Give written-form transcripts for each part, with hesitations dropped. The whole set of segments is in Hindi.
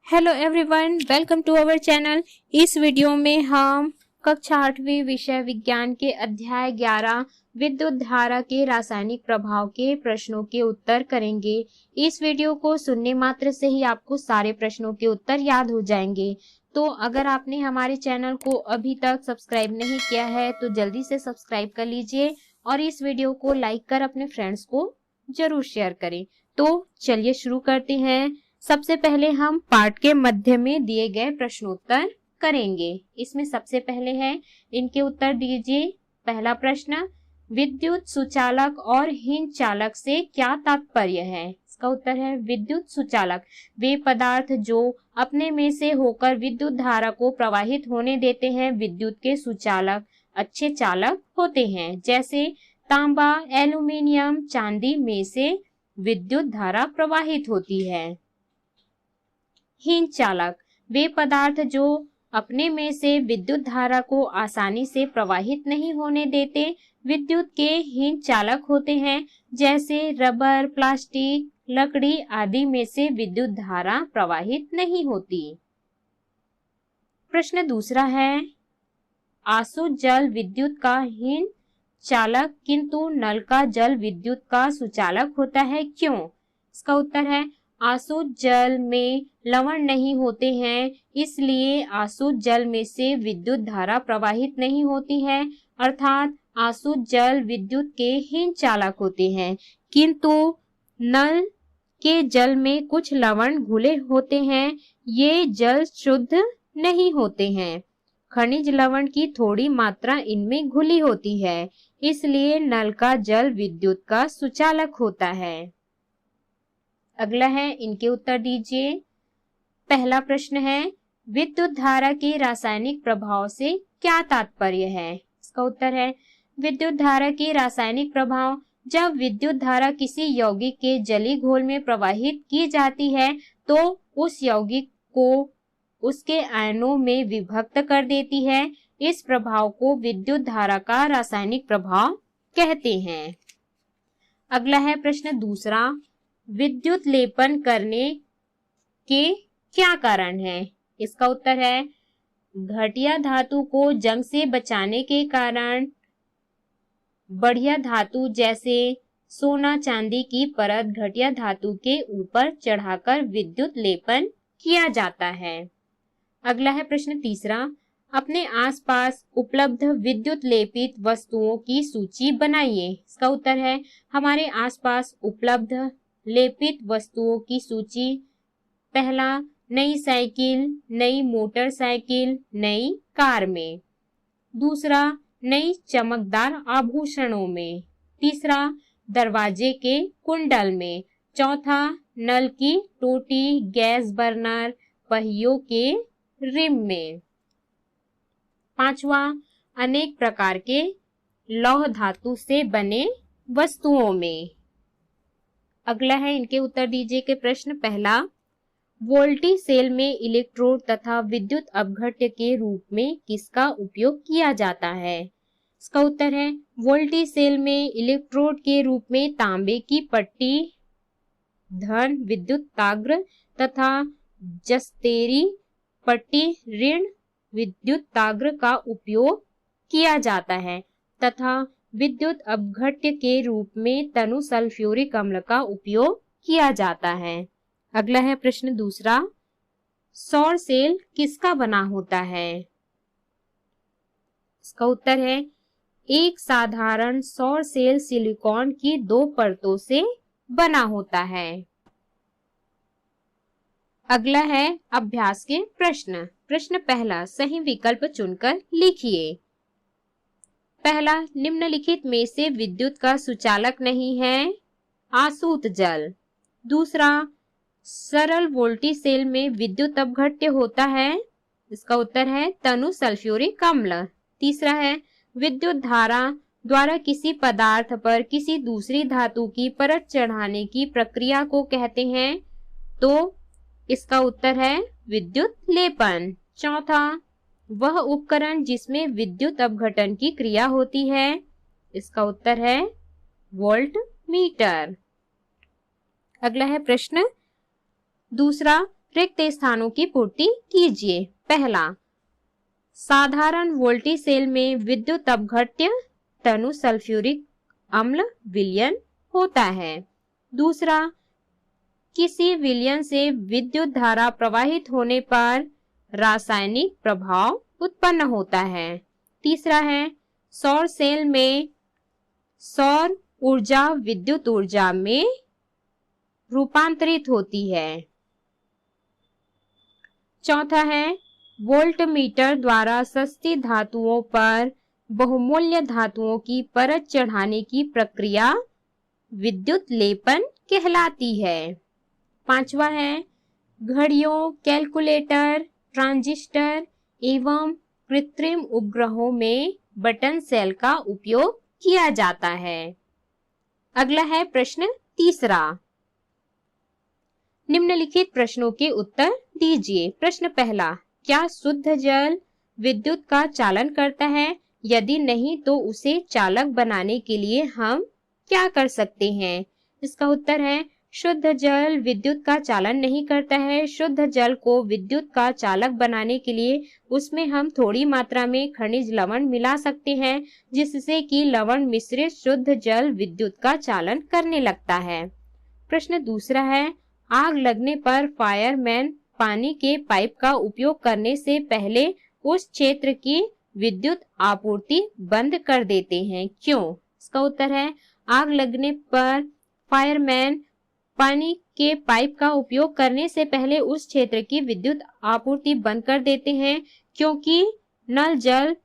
Hello everyone, welcome to our channel. इस वीडियो में हम कक्षा 8वीं विषय विज्ञान के अध्याय 11 विद्युत धारा के रासायनिक प्रभाव के प्रश्नों के उत्तर करेंगे। इस वीडियो को सुनने मात्र से ही आपको सारे प्रश्नों के उत्तर याद हो जाएंगे। तो अगर आपने हमारे चैनल को अभी तक सब्सक्राइब नहीं किया है तो जल्दी से सब्सक्राइब कर लीजिए और इस वीडियो को लाइक कर अपने फ्रेंड्स को जरूर शेयर करें। तो चलिए शुरू करते हैं। सबसे पहले हम पाठ के मध्य में दिए गए प्रश्नोत्तर करेंगे। इसमें सबसे पहले है, इनके उत्तर दीजिए। पहला प्रश्न, विद्युत सुचालक और हीन चालक से क्या तात्पर्य है? इसका उत्तर है, विद्युत सुचालक वे पदार्थ जो अपने में से होकर विद्युत धारा को प्रवाहित होने देते हैं। विद्युत के सुचालक अच्छे चालक होते हैं, जैसे तांबा, एल्यूमीनियम, चांदी में से विद्युत धारा प्रवाहित होती है। हीन चालक वे पदार्थ जो अपने में से विद्युत धारा को आसानी से प्रवाहित नहीं होने देते विद्युत के हीन चालक होते हैं, जैसे रबर, प्लास्टिक, लकड़ी आदि में से विद्युत धारा प्रवाहित नहीं होती। प्रश्न दूसरा है, आसु जल विद्युत का हीन चालक किंतु नल का जल विद्युत का सुचालक होता है, क्यों? इसका उत्तर है, आसुत जल में लवण नहीं होते हैं, इसलिए आसुत जल में से विद्युत धारा प्रवाहित नहीं होती है। अर्थात आसुत जल विद्युत के हीन चालक होते हैं, किंतु नल के जल में कुछ लवण घुले होते हैं। ये जल शुद्ध नहीं होते हैं। खनिज लवण की थोड़ी मात्रा इनमें घुली होती है, इसलिए नल का जल विद्युत का सुचालक होता है। अगला है, इनके उत्तर दीजिए। पहला प्रश्न है, विद्युत धारा के रासायनिक प्रभाव से क्या तात्पर्य है? इसका उत्तर है, विद्युत धारा के रासायनिक प्रभाव जब विद्युत धारा किसी यौगिक के जली घोल में प्रवाहित की जाती है तो उस यौगिक को उसके आयनों में विभक्त कर देती है। इस प्रभाव को विद्युत धारा का रासायनिक प्रभाव कहते हैं। अगला है प्रश्न दूसरा, विद्युत लेपन करने के क्या कारण है? इसका उत्तर है, घटिया धातु को जंग से बचाने के कारण बढ़िया धातु जैसे सोना चांदी की परत घटिया धातु के ऊपर चढ़ाकर विद्युत लेपन किया जाता है। अगला है प्रश्न तीसरा, अपने आसपास उपलब्ध विद्युत लेपित वस्तुओं की सूची बनाइए। इसका उत्तर है, हमारे आसपास उपलब्ध लेपित वस्तुओं की सूची। पहला, नई साइकिल, नई मोटरसाइकिल, नई कार में। दूसरा, नई चमकदार आभूषणों में। तीसरा, दरवाजे के कुंडल में। चौथा, नल की टोटी, गैस बर्नर, पहियों के रिम में। पांचवा, अनेक प्रकार के लौह धातु से बने वस्तुओं में। अगला है, इनके उत्तर दीजिए के प्रश्न। पहला, वोल्टी सेल में इलेक्ट्रोड तथा विद्युत अपघट्य के रूप में किसका उपयोग किया जाता है? इसका उत्तर है, वोल्टी सेल में इलेक्ट्रोड के रूप में तांबे की पट्टी, धन विद्युत ताग्र तथा जस्तेरी पट्टी, ऋण विद्युत ताग्र का उपयोग किया जाता है तथा विद्युत अपघट्य के रूप में तनु सल्फ्यूरिक अम्ल का उपयोग किया जाता है। अगला है प्रश्न दूसरा, सौर सेल किसका बना होता है? इसका उत्तर है, एक साधारण सौर सेल सिलिकॉन की 2 परतों से बना होता है। अगला है अभ्यास के प्रश्न। प्रश्न पहला, सही विकल्प चुनकर लिखिए। पहला, निम्नलिखित में से विद्युत का सुचालक नहीं है। आसूत जल। दूसरा, सरल वोल्टी सेल में विद्युत अपघट्य होता है। इसका उत्तर है, तनु सल्फ्यूरिक अम्ल। तीसरा है, विद्युत धारा द्वारा किसी पदार्थ पर किसी दूसरी धातु की परत चढ़ाने की प्रक्रिया को कहते हैं। तो इसका उत्तर है, विद्युत लेपन। चौथा, वह उपकरण जिसमें विद्युत अपघटन की क्रिया होती है। इसका उत्तर है, वोल्ट मीटर। अगला है प्रश्न दूसरा, रिक्त स्थानों की पूर्ति कीजिए। पहला, साधारण वोल्टी सेल में विद्युत अपघट्य तनु सल्फ्यूरिक अम्ल विलयन होता है। दूसरा, किसी विलयन से विद्युत धारा प्रवाहित होने पर रासायनिक प्रभाव उत्पन्न होता है। तीसरा है, सौर सेल में सौर ऊर्जा विद्युत ऊर्जा में रूपांतरित होती है। चौथा है, वोल्टमीटर द्वारा सस्ती धातुओं पर बहुमूल्य धातुओं की परत चढ़ाने की प्रक्रिया विद्युत लेपन कहलाती है। पांचवा है, घड़ियों, कैलकुलेटर, ट्रांजिस्टर एवं कृत्रिम उपग्रहों में बटन सेल का उपयोग किया जाता है। अगला है प्रश्न तीसरा। निम्नलिखित प्रश्नों के उत्तर दीजिए। प्रश्न पहला, क्या शुद्ध जल विद्युत का चालन करता है? यदि नहीं तो उसे चालक बनाने के लिए हम क्या कर सकते हैं? इसका उत्तर है, शुद्ध जल विद्युत का चालन नहीं करता है। शुद्ध जल को विद्युत का चालक बनाने के लिए उसमें हम थोड़ी मात्रा में खनिज लवण मिला सकते हैं, जिससे कि लवण मिश्रित शुद्ध जल विद्युत का चालन करने लगता है। प्रश्न दूसरा है, आग लगने पर फायरमैन पानी के पाइप का उपयोग करने से पहले उस क्षेत्र की विद्युत आपूर्ति बंद कर देते हैं, क्यों? इसका उत्तर है, आग लगने पर फायरमैन पानी के पाइप का उपयोग करने से पहले उस क्षेत्र की विद्युत आपूर्ति बंद कर देते हैं, क्योंकि नल जल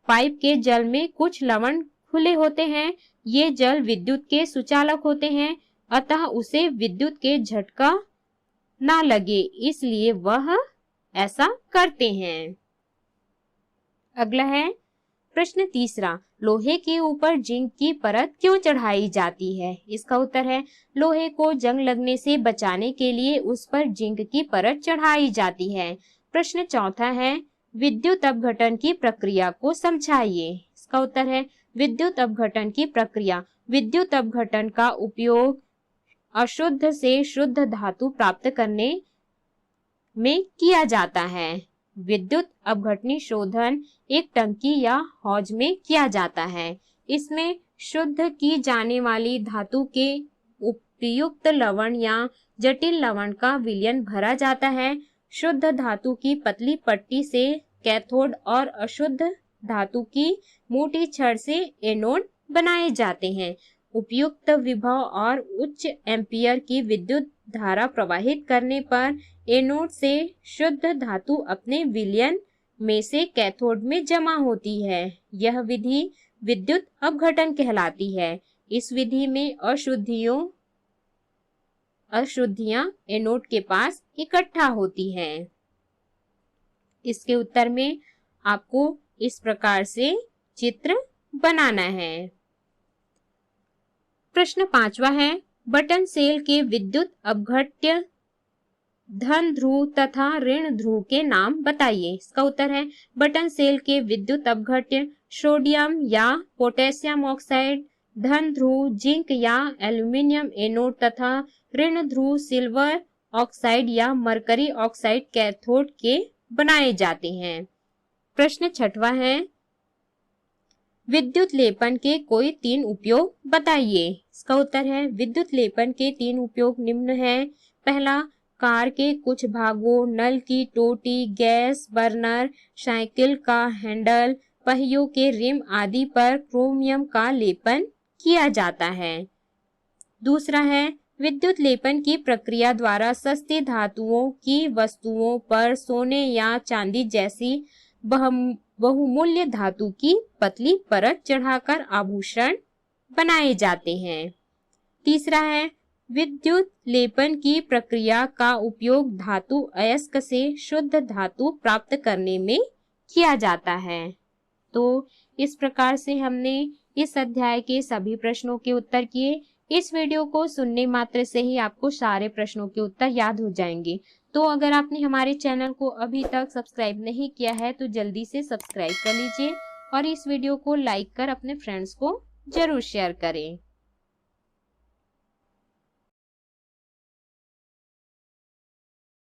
पाइप के जल में कुछ लवण खुले होते हैं। ये जल विद्युत के सुचालक होते हैं, अतः उसे विद्युत के झटका ना लगे, इसलिए वह ऐसा करते हैं। अगला है प्रश्न तीसरा, लोहे के ऊपर जिंक की परत क्यों चढ़ाई जाती है? इसका उत्तर है, लोहे को जंग लगने से बचाने के लिए उस पर जिंक की परत चढ़ाई जाती है। प्रश्न चौथा है, विद्युत अपघटन की प्रक्रिया को समझाइए। इसका उत्तर है, विद्युत अपघटन की प्रक्रिया। विद्युत अपघटन का उपयोग अशुद्ध से शुद्ध धातु प्राप्त करने में किया जाता है। विद्युत अपघटनी शोधन एक टंकी या हौज में किया जाता है। इसमें शुद्ध की जाने वाली धातु के उपयुक्त लवण या जटिल लवण का विलयन भरा जाता है। शुद्ध धातु की पतली पट्टी से कैथोड और अशुद्ध धातु की मोटी छड़ से एनोड बनाए जाते हैं। उपयुक्त विभव और उच्च एम्पियर की विद्युत धारा प्रवाहित करने पर एनोड से शुद्ध धातु अपने विलयन में से कैथोड में जमा होती है। यह विधि विद्युत अपघटन कहलाती है। इस विधि में अशुद्धियां एनोड के पास इकट्ठा होती हैं। इसके उत्तर में आपको इस प्रकार से चित्र बनाना है। प्रश्न पांचवा है, बटन सेल के विद्युत अपघट्य धन ध्रुव तथा ऋण ध्रुव के नाम बताइए। इसका उत्तर है, बटन सेल के विद्युत अपघट्य सोडियम या पोटेशियम ऑक्साइड, धन ध्रुव जिंक या एल्यूमिनियम एनोड तथा ऋण ध्रुव सिल्वर ऑक्साइड या मरकरी ऑक्साइड कैथोड के बनाए जाते हैं। प्रश्न छठवां है, विद्युत लेपन के कोई 3 उपयोग बताइए। इसका उत्तर है, विद्युत लेपन के 3 उपयोग निम्न है। पहला, कार के कुछ भागों, नल की टोटी, गैस बर्नर, साइकिल का हैंडल, पहियों के रिम आदि पर क्रोमियम का लेपन किया जाता है। दूसरा है, विद्युत लेपन की प्रक्रिया द्वारा सस्ती धातुओं की वस्तुओं पर सोने या चांदी जैसी बहुमूल्य धातु की पतली परत चढ़ाकर आभूषण बनाए जाते हैं। तीसरा है, विद्युत लेपन की प्रक्रिया का उपयोग धातु अयस्क से शुद्ध धातु प्राप्त करने में किया जाता है। तो इस प्रकार से हमने इस अध्याय के सभी प्रश्नों के उत्तर किए। इस वीडियो को सुनने मात्र से ही आपको सारे प्रश्नों के उत्तर याद हो जाएंगे। तो अगर आपने हमारे चैनल को अभी तक सब्सक्राइब नहीं किया है तो जल्दी से सब्सक्राइब कर लीजिए और इस वीडियो को लाइक कर अपने फ्रेंड्स को जरूर शेयर करें।